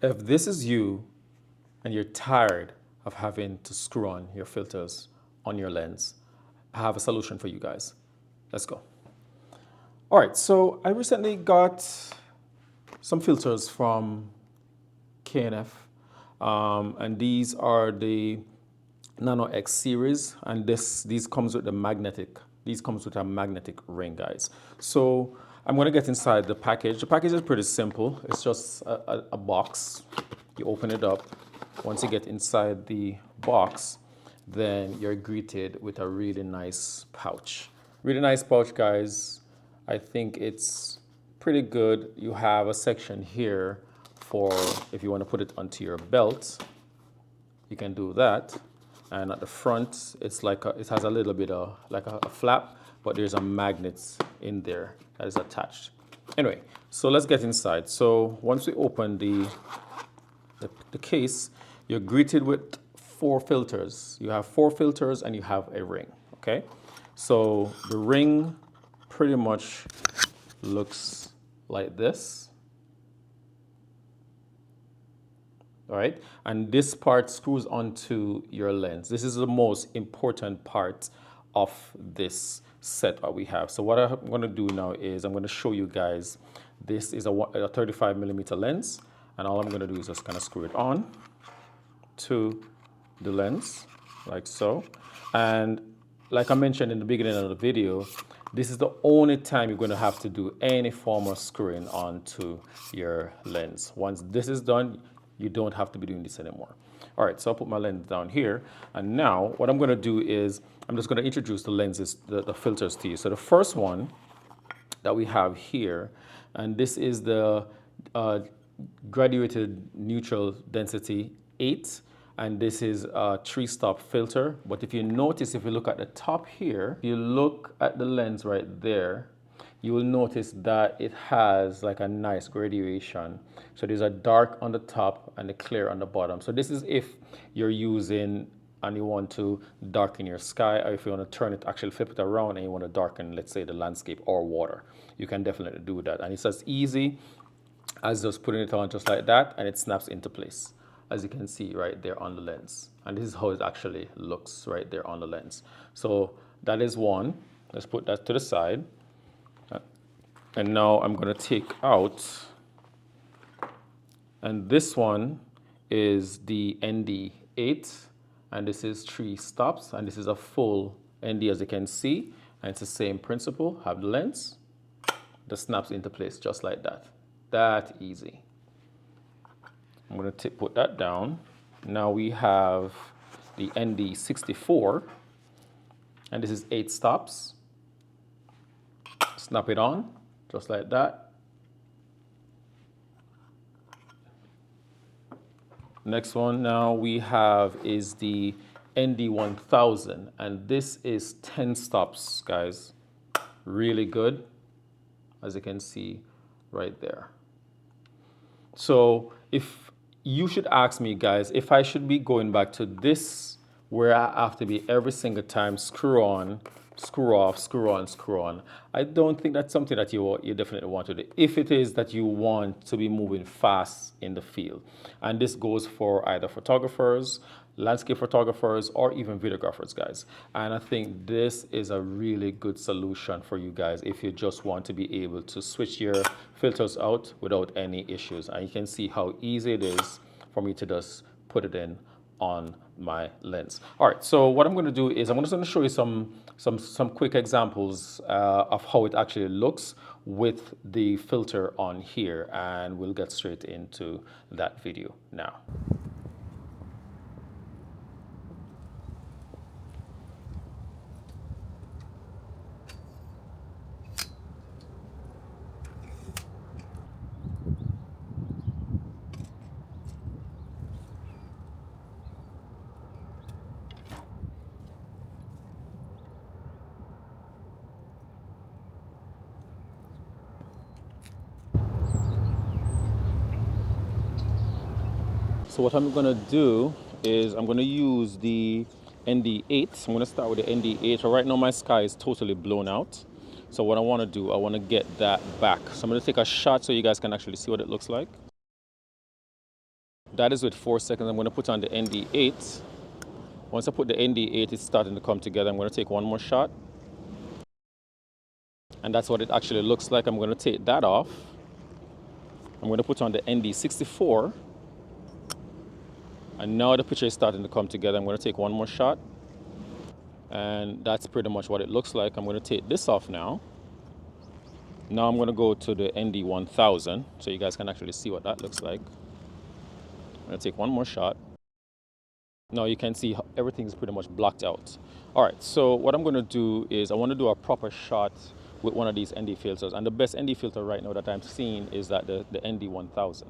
If this is you and you're tired of having to screw on your filters on your lens, I have a solution for you guys. Let's go. All right, so I recently got some filters from K&F, and these are the Nano X series, and these comes with the magnetic. These comes with a magnetic ring, guys. So I'm gonna get inside the package. The package is pretty simple. It's just a box. You open it up. Once you get inside the box, then you're greeted with a really nice pouch. Really nice pouch, guys. I think it's pretty good. You have a section here for if you want to put it onto your belt, you can do that. And at the front, it's like it has a little bit of like a flap, but there's a magnet in there that is attached. Anyway, so let's get inside. So once we open the case, you're greeted with 4 filters. You have 4 filters and you have a ring, okay? So the ring pretty much looks like this. All right, and this part screws onto your lens. This is the most important part of this set that we have. So what I'm going to do now is I'm going to show you guys. This is a 35mm lens, and all I'm going to do is just kind of screw it on to the lens like so. And like I mentioned in the beginning of the video, this is the only time you're going to have to do any form of screwing onto your lens. Once this is done, you don't have to be doing this anymore. All right, so I'll put my lens down here. And now what I'm going to do is I'm just going to introduce the lenses, the filters to you. So the first one that we have here, and this is the graduated neutral density 8. And this is a 3-stop filter. But if you notice, if you look at the top here, you look at the lens right there, you will notice that it has like a nice graduation. So there's a dark on the top and a clear on the bottom. So this is if you're using and you want to darken your sky, or if you want to turn it, actually flip it around and you want to darken, let's say, the landscape or water. You can definitely do that. And it's as easy as just putting it on just like that, and it snaps into place, as you can see right there on the lens. And this is how it actually looks right there on the lens. So that is one. Let's put that to the side. And now I'm going to take out, and this one is the ND8, and this is 3 stops, and this is a full ND, as you can see, and it's the same principle. Have the lens that snaps into place just like that. That easy. I'm going to put that down. Now we have the ND64, and this is 8 stops. Snap it on. Just like that. Next one now we have is the ND1000, and this is 10 stops, guys. Really good, as you can see right there. So if you should ask me, guys, if I should be going back to this where I have to be every single time screw on, screw off, screw on, screw on. I don't think that's something that you definitely want to do, if it is that you want to be moving fast in the field. And this goes for either photographers, landscape photographers, or even videographers, guys. And I think this is a really good solution for you guys if you just want to be able to switch your filters out without any issues. And you can see how easy it is for me to just put it in on my lens. All right, so what I'm going to do is I'm just going to show you some quick examples of how it actually looks with the filter on here, and we'll get straight into that video now. So what I'm gonna do is I'm gonna use the ND8. I'm gonna start with the ND8. Right now my sky is totally blown out. So what I wanna do, I wanna get that back. So I'm gonna take a shot so you guys can actually see what it looks like. That is with 4 seconds. I'm going to put on the ND8. Once I put the ND8, it's starting to come together. I'm going to take one more shot. And that's what it actually looks like. I'm going to take that off. I'm going to put on the ND64. And now the picture is starting to come together. I'm going to take one more shot. And that's pretty much what it looks like. I'm going to take this off now. Now I'm going to go to the ND1000 so you guys can actually see what that looks like. I'm going to take one more shot. Now you can see everything's pretty much blocked out. All right, so what I'm going to do is I want to do a proper shot with one of these ND filters. And the best ND filter right now that I'm seeing is that the ND1000.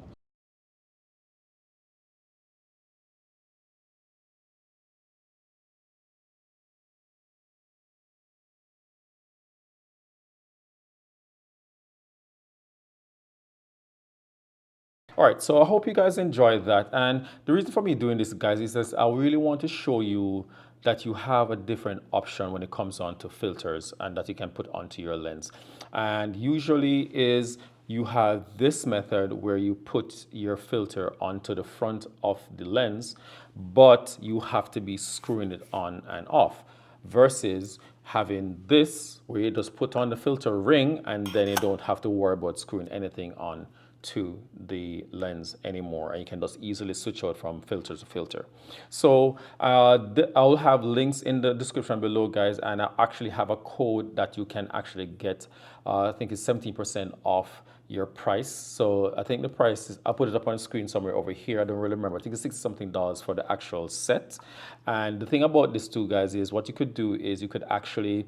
All right, so I hope you guys enjoyed that. And the reason for me doing this, guys, is that I really want to show you that you have a different option when it comes on to filters and that you can put onto your lens. And usually is you have this method where you put your filter onto the front of the lens, but you have to be screwing it on and off versus having this where you just put on the filter ring and then you don't have to worry about screwing anything on to the lens anymore, and you can just easily switch out from filter to filter. So I'll have links in the description below, guys, and I actually have a code that you can actually get. I think it's 17% off your price. So I think the price is, I'll put it up on the screen somewhere over here. I don't really remember. I think it's $60 something for the actual set. And the thing about this too, guys, is what you could do is you could actually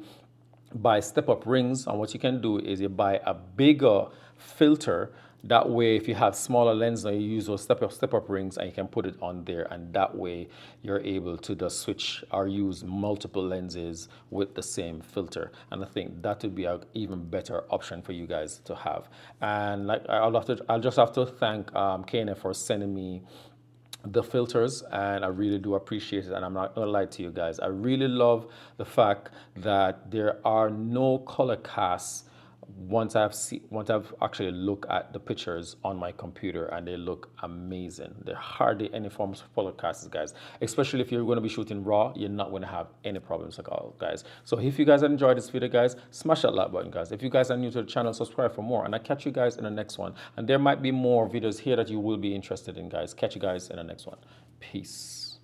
buy step-up rings, and what you can do is you buy a bigger filter. That way, if you have smaller lenses, you use those step-up rings and you can put it on there, and that way you're able to just switch or use multiple lenses with the same filter. And I think that would be an even better option for you guys to have. And like I'll just have to thank KNF for sending me the filters, and I really do appreciate it. And I'm not gonna lie to you guys, I really love the fact that there are no color casts once I've actually looked at the pictures on my computer, and they look amazing. There are hardly any forms of color casts, guys. Especially if you're going to be shooting raw, you're not going to have any problems at all, guys. So if you guys enjoyed this video, guys, smash that like button, guys. If you guys are new to the channel, subscribe for more, and I'll catch you guys in the next one. And there might be more videos here that you will be interested in, guys. Catch you guys in the next one. Peace.